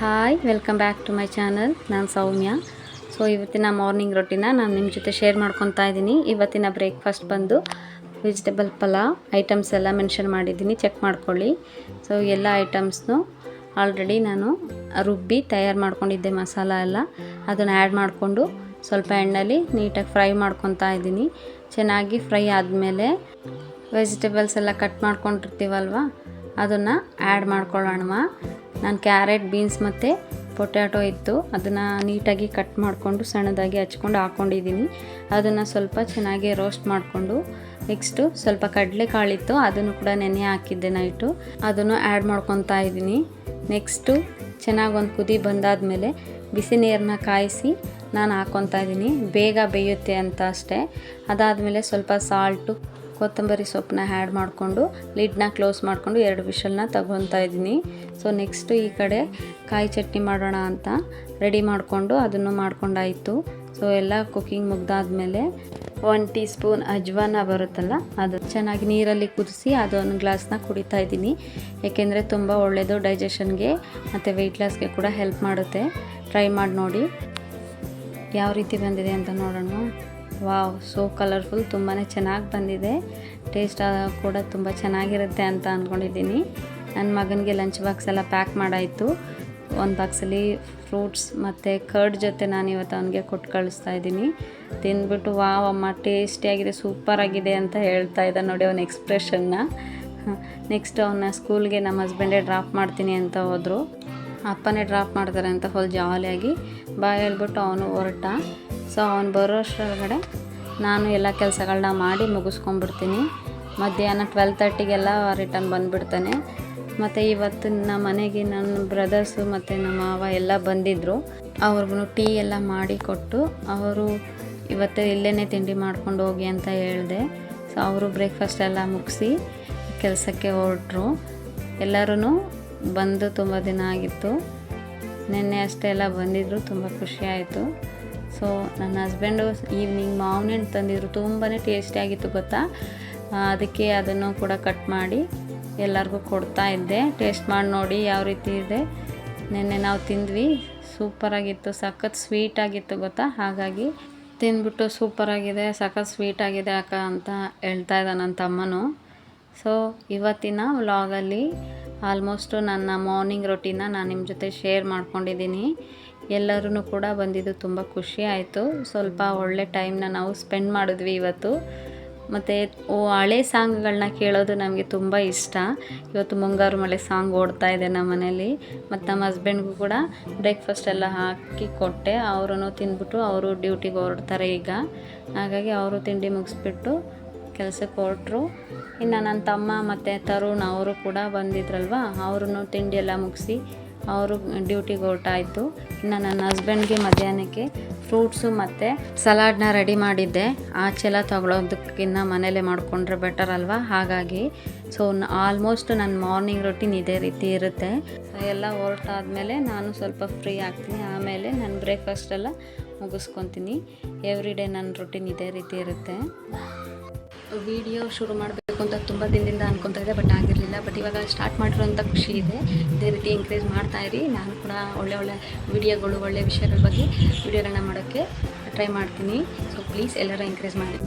Hi, welcome back to my channel. ನಾನು Soumya. So ಇವತ್ತಿನ morning ರೊಟ್ಟಿನ ನಾನು ನಿಮ್ಮ ಜೊತೆ ಶೇರ್ ಮಾಡ್ಕೊತಾ ಇದ್ದೀನಿ. ಇವತ್ತಿನ ಬ್ರೇಕ್ಫಾಸ್ಟ್ ಬಂದು ವೆಜಿಟೇಬಲ್ ಪಲಾವ್. ಐಟಮ್ಸ್ ಎಲ್ಲ ಮೆನ್ಷನ್ ಮಾಡಿದ್ದೀನಿ, ಚೆಕ್ ಮಾಡ್ಕೊಳ್ಳಿ. ಸೊ ಎಲ್ಲ ಐಟಮ್ಸ್ನು ಆಲ್ರೆಡಿ ನಾನು ರುಬ್ಬಿ ತಯಾರು ಮಾಡ್ಕೊಂಡಿದ್ದೆ. ಮಸಾಲ ಎಲ್ಲ ಅದನ್ನು ಆ್ಯಡ್ ಮಾಡಿಕೊಂಡು ಸ್ವಲ್ಪ ಎಣ್ಣೆಲಿ ನೀಟಾಗಿ ಫ್ರೈ ಮಾಡ್ಕೊತಾ ಇದ್ದೀನಿ. ಚೆನ್ನಾಗಿ ಫ್ರೈ ಆದಮೇಲೆ ವೆಜಿಟೇಬಲ್ಸ್ ಎಲ್ಲ ಕಟ್ ಮಾಡ್ಕೊಂಡಿರ್ತೀವಲ್ವ, ಅದನ್ನು ಆ್ಯಡ್ ಮಾಡ್ಕೊಳ್ಳೋಣ. ನಾನು ಕ್ಯಾರೆಟ್, ಬೀನ್ಸ್ ಮತ್ತು ಪೊಟ್ಯಾಟೊ ಇತ್ತು, ಅದನ್ನು ನೀಟಾಗಿ ಕಟ್ ಮಾಡಿಕೊಂಡು ಸಣ್ಣದಾಗಿ ಹಚ್ಕೊಂಡು ಹಾಕ್ಕೊಂಡಿದ್ದೀನಿ. ಅದನ್ನು ಸ್ವಲ್ಪ ಚೆನ್ನಾಗಿ ರೋಸ್ಟ್ ಮಾಡಿಕೊಂಡು ನೆಕ್ಸ್ಟು ಸ್ವಲ್ಪ ಕಡಲೆಕಾಳಿತ್ತು, ಅದನ್ನು ಕೂಡ ನೆನೆ ಹಾಕಿದ್ದೆ ನೈಟು, ಅದನ್ನು ಆ್ಯಡ್ ಮಾಡ್ಕೊತಾ ಇದ್ದೀನಿ. ನೆಕ್ಸ್ಟು ಚೆನ್ನಾಗಿ ಒಂದು ಕುದಿ ಬಂದಾದಮೇಲೆ ಬಿಸಿ ನೀರನ್ನ ಕಾಯಿಸಿ ನಾನು ಹಾಕ್ಕೊತಾ ಇದ್ದೀನಿ. ಬೇಗ ಬೇಯುತ್ತೆ ಅಂತ ಅಷ್ಟೇ. ಅದಾದಮೇಲೆ ಸ್ವಲ್ಪ ಸಾಲ್ಟು, ಕೊತ್ತಂಬರಿ ಸೊಪ್ಪನ್ನ ಆ್ಯಡ್ ಮಾಡಿಕೊಂಡು ಲಿಡ್ನ ಕ್ಲೋಸ್ ಮಾಡಿಕೊಂಡು 2 ವಿಷಲ್ನ ತಗೊತಾ ಇದ್ದೀನಿ. ಸೊ ನೆಕ್ಸ್ಟು ಈ ಕಡೆ ಕಾಯಿ ಚಟ್ನಿ ಮಾಡೋಣ ಅಂತ ರೆಡಿ ಮಾಡಿಕೊಂಡು ಅದನ್ನು ಮಾಡ್ಕೊಂಡಾಯಿತು. ಸೊ ಎಲ್ಲ ಕುಕ್ಕಿಂಗ್ ಮುಗ್ದಾದ್ಮೇಲೆ 1 ಟೀ ಸ್ಪೂನ್ ಅಜ್ವಾನ ಬರುತ್ತಲ್ಲ, ಅದು ಚೆನ್ನಾಗಿ ನೀರಲ್ಲಿ ಕುದಿಸಿ ಅದೊಂದು ಗ್ಲಾಸ್ನ ಕುಡಿತಾ ಇದ್ದೀನಿ. ಏಕೆಂದರೆ ತುಂಬ ಒಳ್ಳೆಯದು ಡೈಜೆಷನ್ಗೆ ಮತ್ತು ವೆಯ್ಟ್ ಲಾಸ್ಗೆ ಕೂಡ ಹೆಲ್ಪ್ ಮಾಡುತ್ತೆ. ಟ್ರೈ ಮಾಡಿ ನೋಡಿ ಯಾವ ರೀತಿ ಬಂದಿದೆ ಅಂತ ನೋಡೋಣ. ವಾವ್, ಸೋ ಕಲರ್ಫುಲ್, ತುಂಬಾ ಚೆನ್ನಾಗಿ ಬಂದಿದೆ. ಟೇಸ್ಟ್ ಕೂಡ ತುಂಬ ಚೆನ್ನಾಗಿರುತ್ತೆ ಅಂತ ಅಂದ್ಕೊಂಡಿದ್ದೀನಿ. ನನ್ನ ಮಗನಿಗೆ ಲಂಚ್ ಬಾಕ್ಸ್ ಎಲ್ಲ ಪ್ಯಾಕ್ ಮಾಡಾಯಿತು. ಒಂದು ಬಾಕ್ಸಲ್ಲಿ ಫ್ರೂಟ್ಸ್ ಮತ್ತು ಕರ್ಡ್ ಜೊತೆ ನಾನು ಇವತ್ತು ಅವನಿಗೆ ಕೊಟ್ಟು ಕಳಿಸ್ತಾ ಇದ್ದೀನಿ. ತಿಂದ್ಬಿಟ್ಟು ವಾವ್ ಅಮ್ಮ ಟೇಸ್ಟಿಯಾಗಿದೆ, ಸೂಪರಾಗಿದೆ ಅಂತ ಹೇಳ್ತಾ ಇದ್ದ ನೋಡಿ ಅವನ ಎಕ್ಸ್ಪ್ರೆಷನ್ನ. ನೆಕ್ಸ್ಟ್ ಅವನ್ನ ಸ್ಕೂಲ್ಗೆ ನಮ್ಮ ಹಸ್ಬೆಂಡೇ ಡ್ರಾಪ್ ಮಾಡ್ತೀನಿ ಅಂತ ಹೋದರು. ಅಪ್ಪನೇ ಡ್ರಾಪ್ ಮಾಡ್ತಾರೆ ಅಂತ ಫುಲ್ ಜಾಲಿಯಾಗಿ ಬಾಯ್ ಹೇಳ್ಬಿಟ್ಟು ಅವನು ಹೊರಟ. ಸೊ ಅವನು ಬರೋ ಅಷ್ಟರೊಳಗಡೆ ನಾನು ಎಲ್ಲ ಕೆಲಸಗಳನ್ನ ಮಾಡಿ ಮುಗಿಸ್ಕೊಂಡ್ಬಿಡ್ತೀನಿ. ಮಧ್ಯಾಹ್ನ 12:30ಗೆಲ್ಲ ರಿಟರ್ನ್ ಬಂದುಬಿಡ್ತಾನೆ. ಮತ್ತು ಇವತ್ತು ನಮ್ಮ ಮನೆಗೆ ನನ್ನ ಬ್ರದರ್ಸು ಮತ್ತು ನಮ್ಮ ಮಾವ ಎಲ್ಲ ಬಂದಿದ್ದರು. ಅವ್ರಿಗೂ ಟೀ ಎಲ್ಲ ಮಾಡಿ ಕೊಟ್ಟು ಅವರು ಇವತ್ತು ಇಲ್ಲೇ ತಿಂಡಿ ಮಾಡ್ಕೊಂಡು ಹೋಗಿ ಅಂತ ಹೇಳಿದೆ. ಸೊ ಅವರು ಬ್ರೇಕ್ಫಾಸ್ಟ್ ಎಲ್ಲ ಮುಗಿಸಿ ಕೆಲಸಕ್ಕೆ ಹೊರಟ್ರು. ಎಲ್ಲರೂ ಬಂದು ತುಂಬ ದಿನ ಆಗಿತ್ತು. ನಿನ್ನೆ ಅಷ್ಟೇ ಎಲ್ಲ ಬಂದಿದ್ದರು, ತುಂಬ ಖುಷಿ ಆಯಿತು. ಸೊ ನನ್ನ ಹಸ್ಬೆಂಡು ಈವ್ನಿಂಗ್ ಮಾವಿನ ಹಣ್ಣು ತಂದಿದ್ರು, ತುಂಬಾ ಟೇಸ್ಟಿಯಾಗಿತ್ತು ಗೊತ್ತಾ. ಅದಕ್ಕೆ ಅದನ್ನು ಕೂಡ ಕಟ್ ಮಾಡಿ ಎಲ್ಲರಿಗೂ ಕೊಡ್ತಾ ಇದ್ದೆ. ಟೇಸ್ಟ್ ಮಾಡಿ ನೋಡಿ ಯಾವ ರೀತಿ ಇದೆ. ನಿನ್ನೆ ನಾವು ತಿಂದ್ವಿ, ಸೂಪರಾಗಿತ್ತು, ಸಖತ್ ಸ್ವೀಟಾಗಿತ್ತು ಗೊತ್ತಾ. ಹಾಗಾಗಿ ತಿಂದ್ಬಿಟ್ಟು ಸೂಪರಾಗಿದೆ, ಸಖತ್ ಸ್ವೀಟಾಗಿದೆ ಅಕ್ಕ ಅಂತ ಹೇಳ್ತಾ ಇದ್ದ ನನ್ನ ತಮ್ಮನು. ಸೊ ಇವತ್ತಿನ ವ್ಲಾಗಲ್ಲಿ ಆಲ್ಮೋಸ್ಟು ನನ್ನ ಮಾರ್ನಿಂಗ್ ರೊಟೀನ ನಾನು ನಿಮ್ಮ ಜೊತೆ ಶೇರ್ ಮಾಡ್ಕೊಂಡಿದ್ದೀನಿ. ಎಲ್ಲರೂ ಕೂಡ ಬಂದಿದ್ದು ತುಂಬ ಖುಷಿ ಆಯಿತು. ಸ್ವಲ್ಪ ಒಳ್ಳೆ ಟೈಮ್ನ ನಾವು ಸ್ಪೆಂಡ್ ಮಾಡಿದ್ವಿ ಇವತ್ತು. ಮತ್ತು ಹಳೆ ಸಾಂಗ್ಗಳನ್ನ ಕೇಳೋದು ನಮಗೆ ತುಂಬ ಇಷ್ಟ. ಇವತ್ತು ಮುಂಗಾರು ಮಳೆ ಸಾಂಗ್ ಓಡ್ತಾ ಇದೆ ನಮ್ಮ ಮನೇಲಿ. ಮತ್ತು ನಮ್ಮ ಹಸ್ಬೆಂಡ್ಗೂ ಕೂಡ ಬ್ರೇಕ್ಫಾಸ್ಟ್ ಎಲ್ಲ ಹಾಕಿ ಕೊಟ್ಟೆ. ಅವರೂ ತಿಂದ್ಬಿಟ್ಟು ಅವರು ಡ್ಯೂಟಿಗೆ ಹೊರಡ್ತಾರೆ ಈಗ. ಹಾಗಾಗಿ ಅವರು ತಿಂಡಿ ಮುಗಿಸ್ಬಿಟ್ಟು ಕೆಲಸಕ್ಕೆ ಹೊರಟ್ರು. ಇನ್ನು ನನ್ನ ತಮ್ಮ ಮತ್ತು ತರುಣ್ ಅವರು ಕೂಡ ಬಂದಿದ್ರಲ್ವ, ಅವ್ರೂ ತಿಂಡಿ ಎಲ್ಲ ಮುಗಿಸಿ ಅವರು ಡ್ಯೂಟಿಗೆ ಹೊರಟಾಯಿತು. ಇನ್ನು ನನ್ನ ಹಸ್ಬೆಂಡ್ಗೆ ಮಧ್ಯಾಹ್ನಕ್ಕೆ ಫ್ರೂಟ್ಸು ಮತ್ತು ಸಲಾಡ್ನ ರೆಡಿ ಮಾಡಿದ್ದೆ. ಆಚೆಲ್ಲ ತಗೊಳ್ಳೋದಕ್ಕಿಂತ ಮನೇಲೇ ಮಾಡಿಕೊಂಡ್ರೆ ಬೆಟರ್ ಅಲ್ವಾ. ಹಾಗಾಗಿ ಸೊ ಆಲ್ಮೋಸ್ಟ್ ನನ್ನ ಮಾರ್ನಿಂಗ್ ರೊಟೀನ್ ಇದೇ ರೀತಿ ಇರುತ್ತೆ. ಸೊ ಎಲ್ಲ ಹೊರಟಾದ್ಮೇಲೆ ನಾನು ಸ್ವಲ್ಪ ಫ್ರೀ ಆಗ್ತೀನಿ. ಆಮೇಲೆ ನಾನು ಬ್ರೇಕ್ಫಾಸ್ಟ್ ಎಲ್ಲ ಮುಗಿಸ್ಕೊತೀನಿ. ಎವ್ರಿ ಡೇ ನನ್ನ ರೊಟೀನ್ ಇದೇ ರೀತಿ ಇರುತ್ತೆ. ವಿಡಿಯೋ ಶುರು ಮಾಡಬೇಕು ಅಂತ ತುಂಬ ದಿನದಿಂದ ಅನ್ಕೊತಾ ಇದ್ದೆ, ಬಟ್ ಆಗಿರಲಿಲ್ಲ. ಬಟ್ ಇವಾಗ ಸ್ಟಾರ್ಟ್ ಮಾಡಿರೋಂಥ ಖುಷಿ ಇದೆ. ಇದೇ ರೀತಿ ಎಂಕರೇಜ್ ಮಾಡ್ತಾಯಿರಿ. ನಾನು ಕೂಡ ಒಳ್ಳೆ ವಿಡಿಯೋಗಳು, ಒಳ್ಳೆ ವಿಷಯಗಳ ಬಗ್ಗೆ ವಿಡಿಯೋಗಳನ್ನ ಮಾಡೋಕ್ಕೆ ಟ್ರೈ ಮಾಡ್ತೀನಿ. ಸೊ ಪ್ಲೀಸ್ ಎಲ್ಲರೂ ಎಂಕರೇಜ್ ಮಾಡಿ.